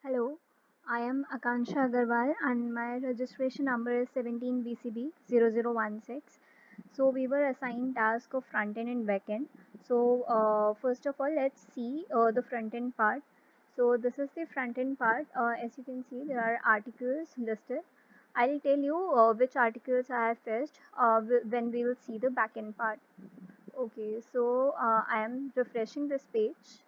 Hello, I am Akansha Agarwal and my registration number is 17BCB0016. So we were assigned task of front end and back end. So first of all, let's see the front end part. So this is the front end part. As you can see, there are articles listed. I'll tell you which articles I have fetched when we will see the back end part. Okay, so I am refreshing this page.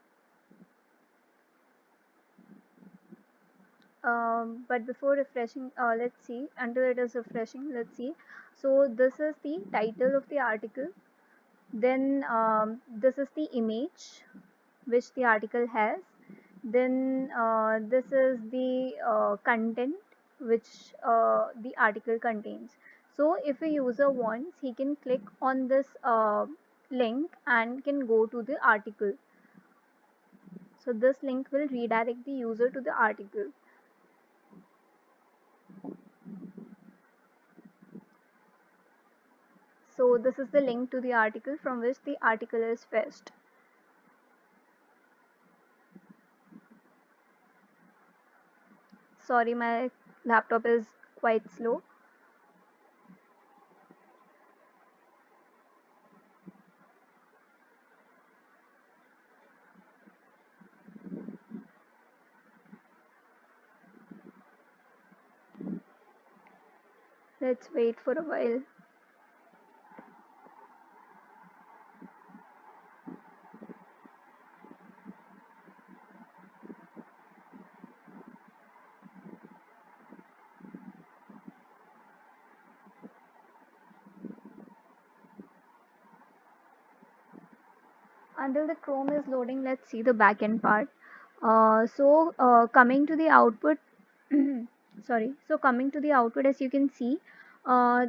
But before refreshing, let's see, until it is refreshing, let's see. So this is the title of the article. Then this is the image which the article has. Then this is the content which the article contains. So if a user wants, he can click on this link and can go to the article. So this link will redirect the user to the article. So this is the link to the article from which the article is fetched. Sorry, my laptop is quite slow. Let's wait for a while. Until the Chrome is loading, let's see the backend part. Coming to the output, sorry. So coming to the output, as you can see, uh,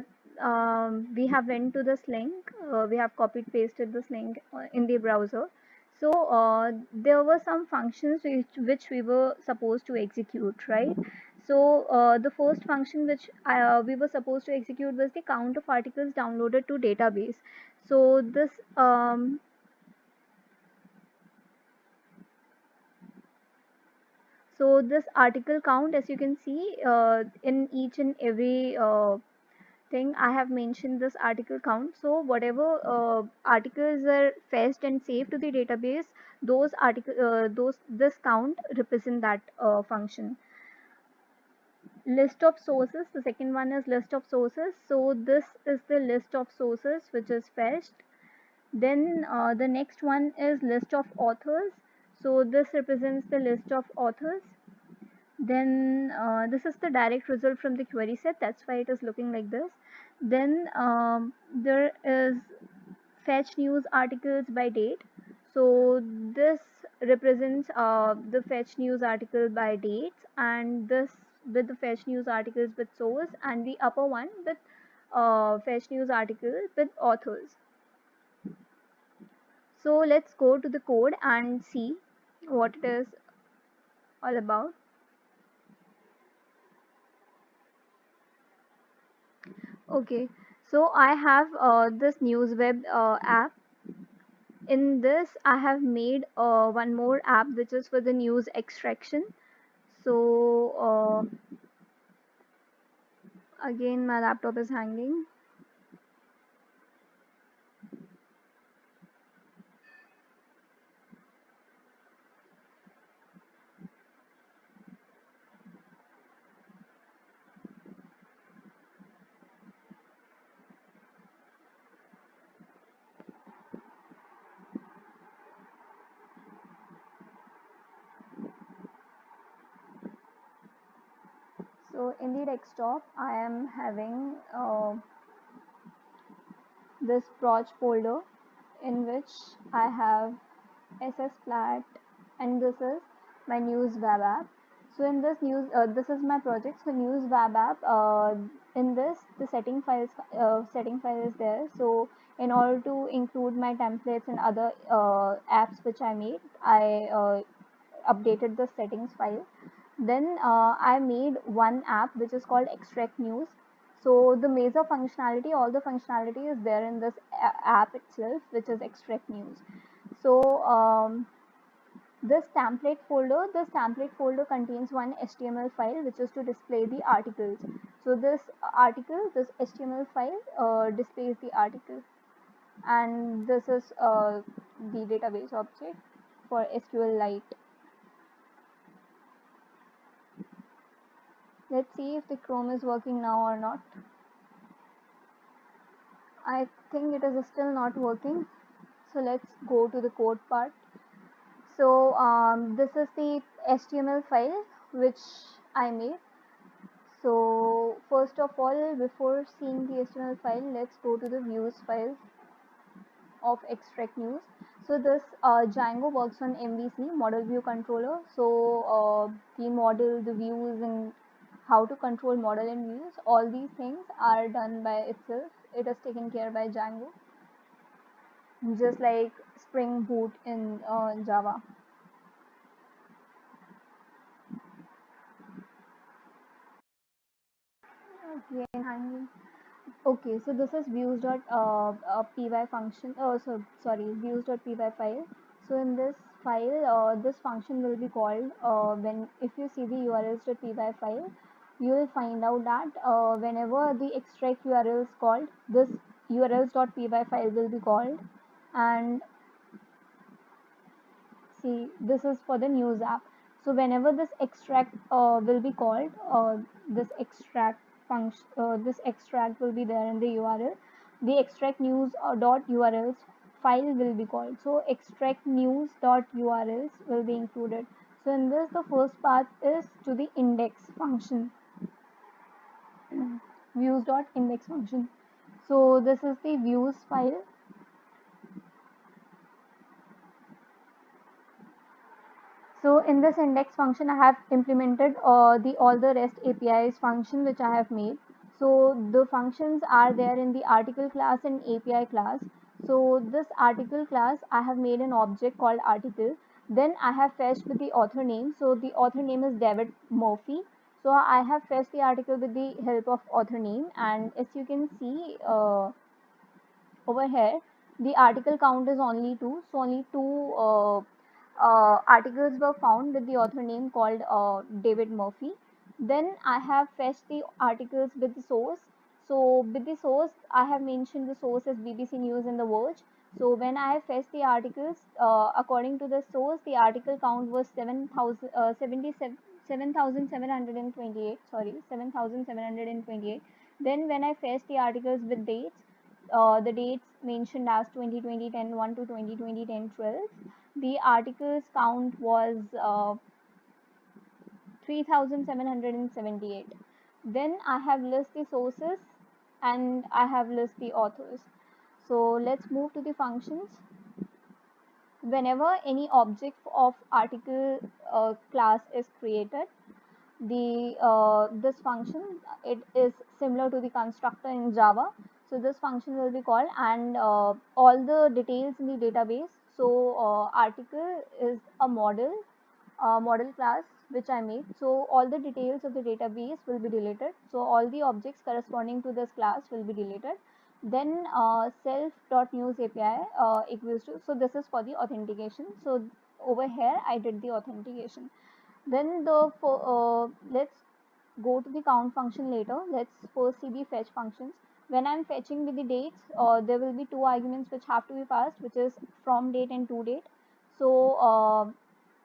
we have went to this link. We have copied pasted this link in the browser. So there were some functions which we were supposed to execute, right? So the first function which we were supposed to execute was the count of articles downloaded to database. So this article count, as you can see, in each and every thing I have mentioned this article count. So whatever articles are fetched and saved to the database, those this count represent that function. List of sources. The second one is list of sources. So this is the list of sources which is fetched. Then the next one is list of authors. So this represents the list of authors. Then this is the direct result from the query set, that's why it is looking like this. Then there is fetch news articles by date. So this represents the fetch news article by dates, and this with the fetch news articles with source, and the upper one with fetch news articles with authors. So let's go to the code and see what it is all about. Okay, so I have this NewsWeb app. In this, I have made one more app which is for the news extraction. So again, my laptop is hanging. So in the desktop, I am having this proj folder in which I have ssflat, and this is my news web app. So in this this is my project. So news web app. In this, the setting file is there. So in order to include my templates and other apps which I made, I updated the settings file. Then I made one app which is called Extract News. So the major functionality, all the functionality is there in this app itself, which is Extract News. So This template folder contains one HTML file which is to display the articles. So this HTML file displays the article, and this is the database object for SQLite. Let's see if the Chrome is working now or not. I think it is still not working. So let's go to the code part. So this is the HTML file which I made. So first of all, before seeing the HTML file, let's go to the views file of extract news. So this Django works on MVC, model view controller. So the model, the views, and how to control model and views, all these things are done by itself. It is taken care by Django, just like Spring Boot in Java. Again hanging. Okay, so this is views.py function. Oh, sorry, views.py file. So in this file, this function will be called when if you see the urls.py file, you will find out that whenever the extract URL is called, this urls.py file will be called, and see, this is for the news app. So whenever this extract will be called, this extract function, this extract will be there in the URL. The extract news dot URLs file will be called. So extract news dot URLs will be included. So in this, the first path is to the index function, views dot index function. So this is the views file. So in this index function, I have implemented the all the REST APIs function which I have made. So the functions are there in the article class and API class. So this article class, I have made an object called article. Then I have fetched with the author name. So the author name is David Murphy. So I have fetched the article with the help of author name, and as you can see over here, the article count is only 2, so only 2 articles were found with the author name called David Murphy. Then I have fetched the articles with the source. So with the source, I have mentioned the source as BBC News and The Verge. So when I have fetched the articles, according to the source, the article count was 7,728. Sorry, 7,728. Then when I fetched the articles with dates, the dates mentioned as 2020 10 1 to 2020 10 12, the articles count was 3778. Then I have list the sources and I have list the authors. So let's move to the functions. Whenever any object of article class is created, the this function, it is similar to the constructor in Java. So this function will be called, and all the details in the database. So article is a model class which I made. So all the details of the database will be deleted. So all the objects corresponding to this class will be deleted. Then self.news API equals to, so this is for the authentication. So over here I did the authentication. Then let's go to the count function later. Let's first see the fetch functions. When I'm fetching with the dates, there will be two arguments which have to be passed, which is from date and to date. So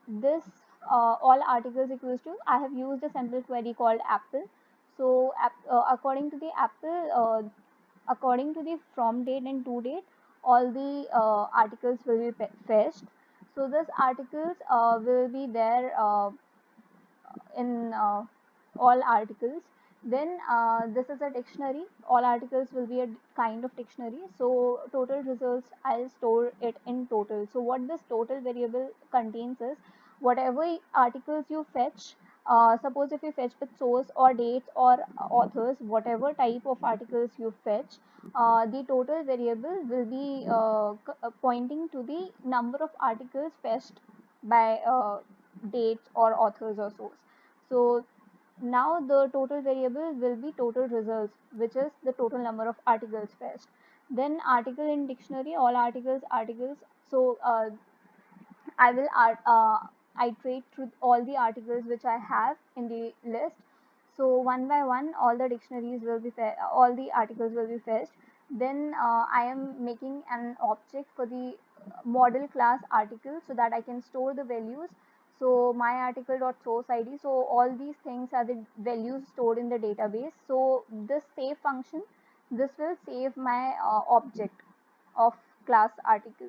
this all articles equals to, I have used a simple query called Apple. So according to the Apple, according to the from date and to date, all the articles will be fetched. So this articles will be there in all articles. Then this is a dictionary. All articles will be a kind of dictionary. So total results, I'll store it in total. So what this total variable contains is whatever articles you fetch. Suppose if you fetch with source or dates or authors, whatever type of articles you fetch, the total variable will be pointing to the number of articles fetched by dates or authors or source. So now the total variable will be total results, which is the total number of articles fetched. Then article in dictionary, all articles. So I will iterate through all the articles which I have in the list. So one by one, all the dictionaries will be all the articles will be fetched. Then I am making an object for the model class article so that I can store the values. So my article dot source id, so all these things are the values stored in the database. So this save function, this will save my object of class article.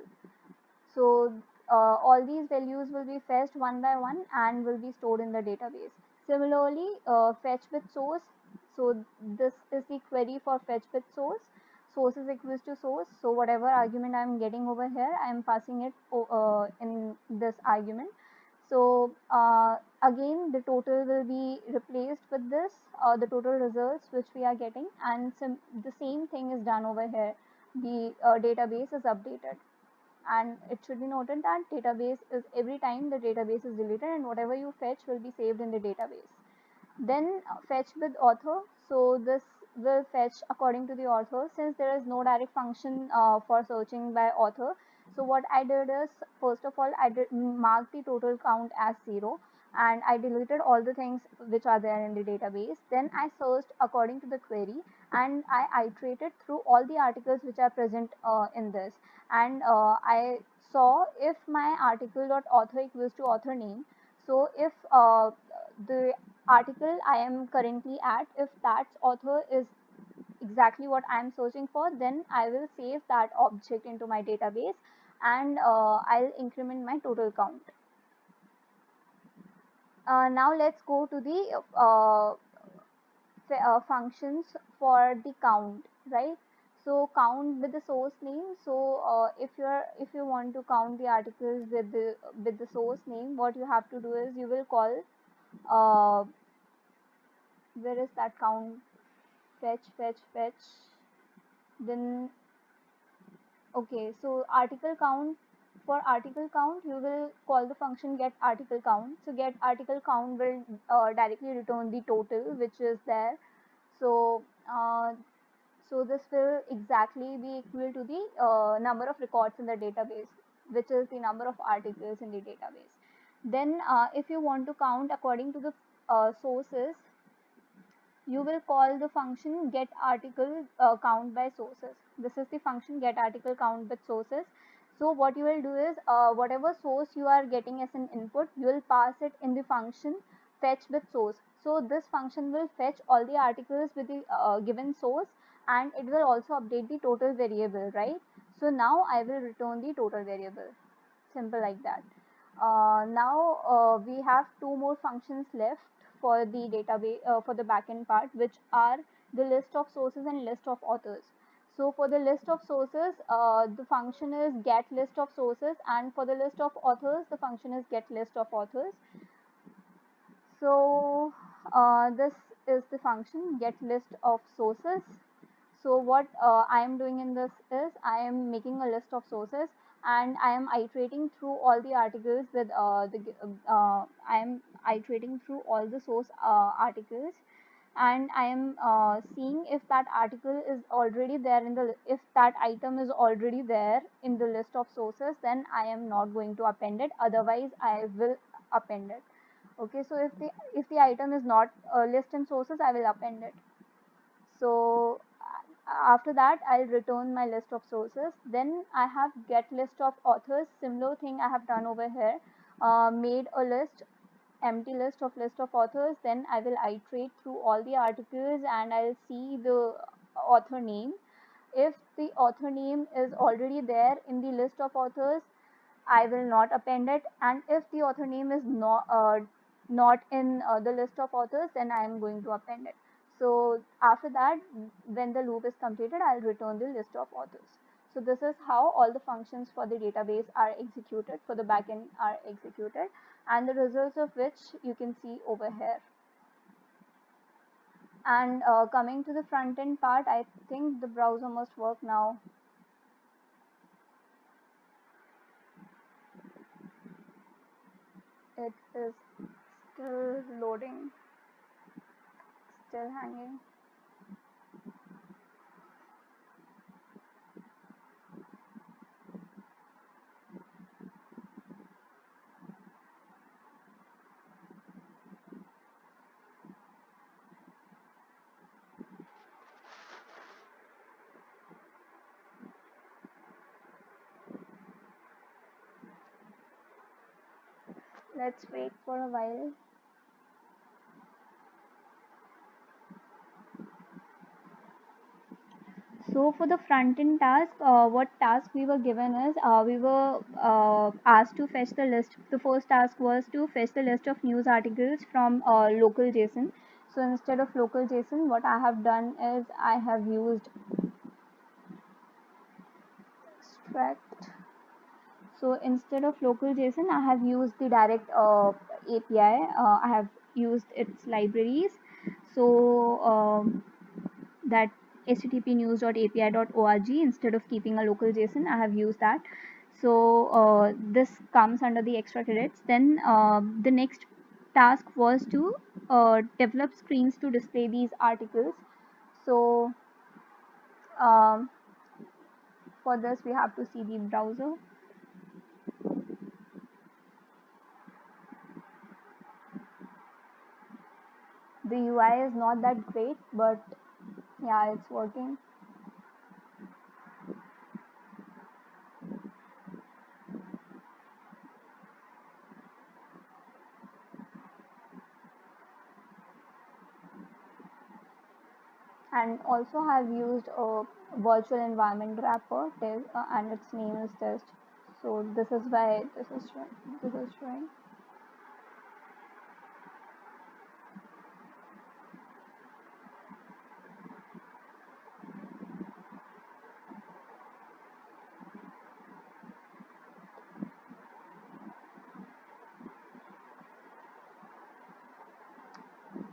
So all these values will be fetched one by one and will be stored in the database. Similarly, fetch with source. So this is the query for fetch with source. Source is equals to source. So whatever argument I am getting over here, I am passing it in this argument. So again, the total will be replaced with this, the total results which we are getting, and the same thing is done over here. The database is updated, and it should be noted that database is every time the database is deleted and whatever you fetch will be saved in the database. Then fetch with author. So this will fetch according to the author, since there is no direct function for searching by author. So what I did is, first of all, I did mark the total count as 0, and I deleted all the things which are there in the database. Then I searched according to the query, and I iterated through all the articles which are present in this, and I saw if my article dot author equals to author name. So if the article I am currently at, if that author is exactly what I am searching for, then I will save that object into my database, and I'll increment my total count. Now let's go to the functions for the count, right? So count with the source name. So if you want to count the articles with the source name, what you have to do is you will call uh, where is that count? Fetch. Then okay, so article count, for article count you will call the function get article count. So get article count will directly return the total which is there. So so this will exactly be equal to the number of records in the database, which is the number of articles in the database. Then if you want to count according to the sources, you will call the function get article count by sources. This is the function get article count with sources. So what you will do is, whatever source you are getting as an input, you will pass it in the function fetch with source. So this function will fetch all the articles with the given source, and it will also update the total variable, right? So now I will return the total variable, simple like that. Now we have two more functions left for the database, for the backend part, which are the list of sources and list of authors. So for the list of sources, the function is get list of sources, and for the list of authors, the function is get list of authors. So this is the function get list of sources. So what I am doing in this is, I am making a list of sources, and I am iterating through all the articles with I am iterating through all the source articles, and I am seeing if that article is already there in the, if that item is already there in the list of sources, then I am not going to append it, otherwise I will append it. Okay, so if the item is not list in sources, I will append it. So after that, I'll return my list of sources. Then I have get list of authors. Similar thing I have done over here. Made a list, empty list of authors. Then I will iterate through all the articles, and I'll see the author name. If the author name is already there in the list of authors, I will not append it, and if the author name is not in the list of authors, then I am going to append it. So after that, when the loop is completed, I'll return the list of authors. So this is how all the functions for the database are executed, for the backend are executed, and the results of which you can see over here. And coming to the front end part, I think the browser must work now. It is still loading, still hanging. Let's wait for a while. So for the front end task, what task we were given is we were asked to fetch the list. The first task was to fetch the list of news articles from local JSON. So instead of local JSON, what I have done is I have used extract. So instead of local JSON, I have used the direct API. I have used its libraries. So that http://news.api.org, instead of keeping a local JSON, I have used that. So this comes under the extra credits. Then the next task was to develop screens to display these articles. So um, for this we have to see the browser. The UI is not that great, but yeah, it's working. And also have used a virtual environment wrapper and its name is test. So this is why this is showing.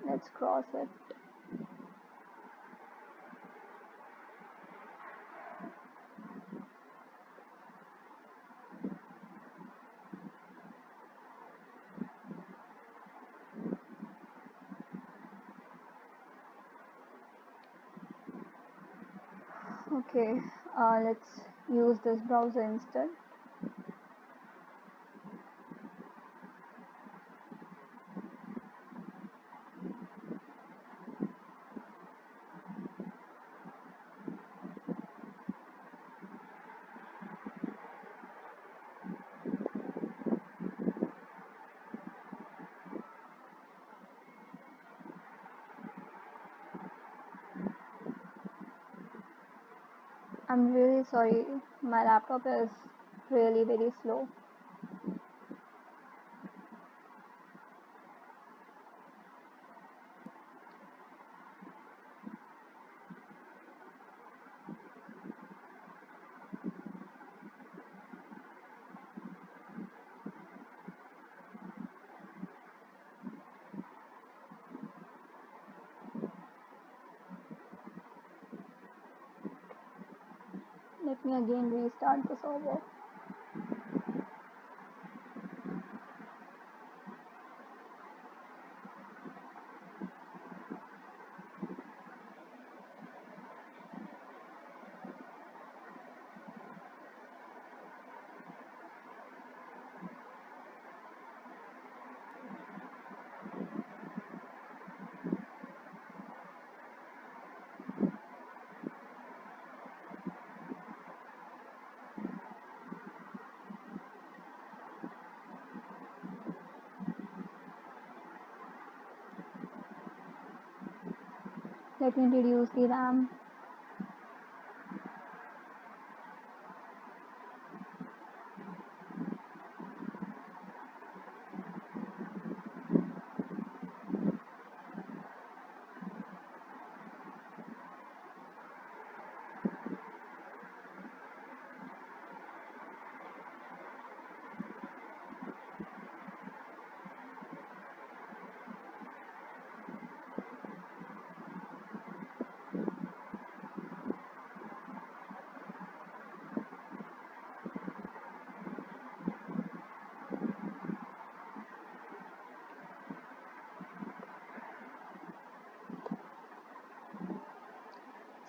Let's cross it. Okay, let's use this browser instead. I'm really sorry, my laptop is really very slow. Let me again restart the server. Let me reduce the RAM.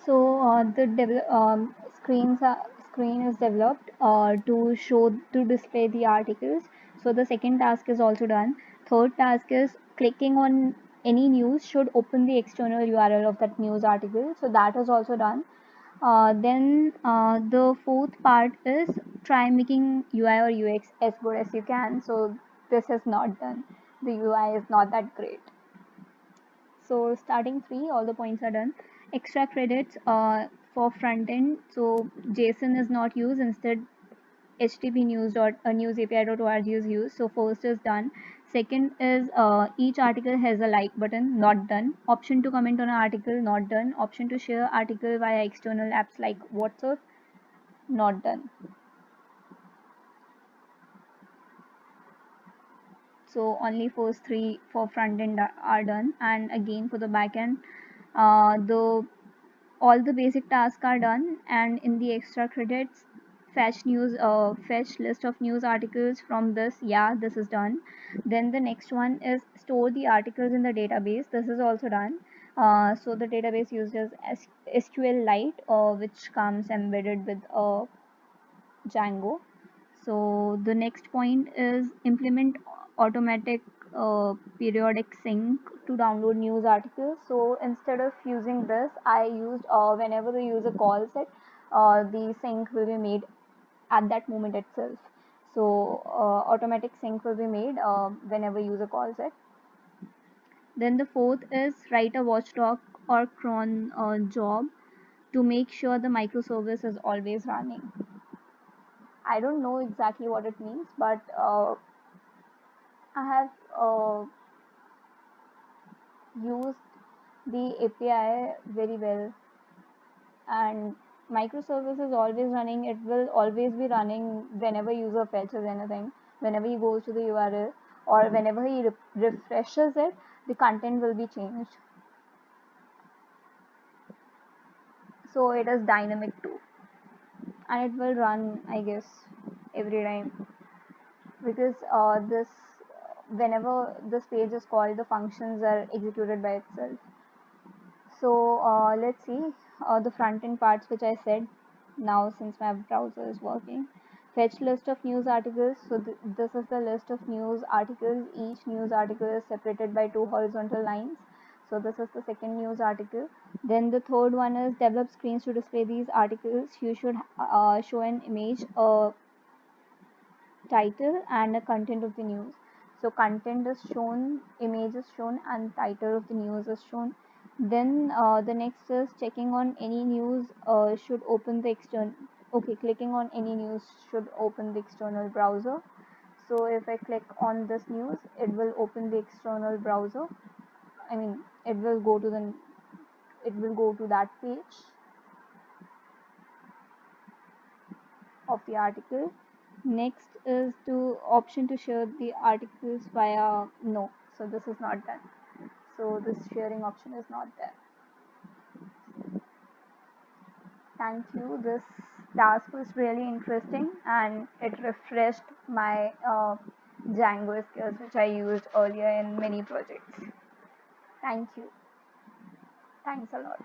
So the screen is developed to display the articles. So the second task is also done. Third task is clicking on any news should open the external URL of that news article. So that is also done. Then the fourth part is try making UI or UX as good as you can. So this is not done. The UI is not that great. So starting 3, all the points are done. Extra credits for front end. So JSON is not used. Instead, HTTP news API.org is used. So first is done. Second is each article has a like button, not done. Option to comment on an article, not done. Option to share article via external apps like WhatsApp, not done. So only first 3 for front end are done, and again for the back end, the all the basic tasks are done. And in the extra credits, fetch list of news articles from this, yeah, this is done. Then the next one is store the articles in the database, this is also done. So the database uses SQLite, which comes embedded with Django. So the next point is implement automatic periodic sync to download news articles. So instead of using this, I used whenever the user calls it, the sync will be made at that moment itself. So automatic sync will be made whenever user calls it. Then the fourth is write a watchdog or cron job to make sure the microservice is always running. I don't know exactly what it means, but I have used the API very well, and microservice is always running. It will always be running whenever user fetches anything, whenever he goes to the URL, or whenever he refreshes it, the content will be changed. So it is dynamic too, and it will run, I guess, every time, because this whenever this page is called, the functions are executed by itself. So let's see the front end parts which I said. Now since my browser is working, fetch list of news articles. So this is the list of news articles. Each news article is separated by 2 horizontal lines. So this is the second news article. Then the third one is develop screens to display these articles. You should show an image, title, and a content of the news. So content is shown, image is shown, and title of the news is shown. Then the next is checking on any news should open the external. Okay, clicking on any news should open the external browser. So if I click on this news, it will open the external browser. I mean, it will go to that page of the article. Next is to option to share the articles via no. So this is not done. So this sharing option is not there. Thank you. This task was really interesting, and it refreshed my Django skills which I used earlier in many projects. Thank you. Thanks a lot.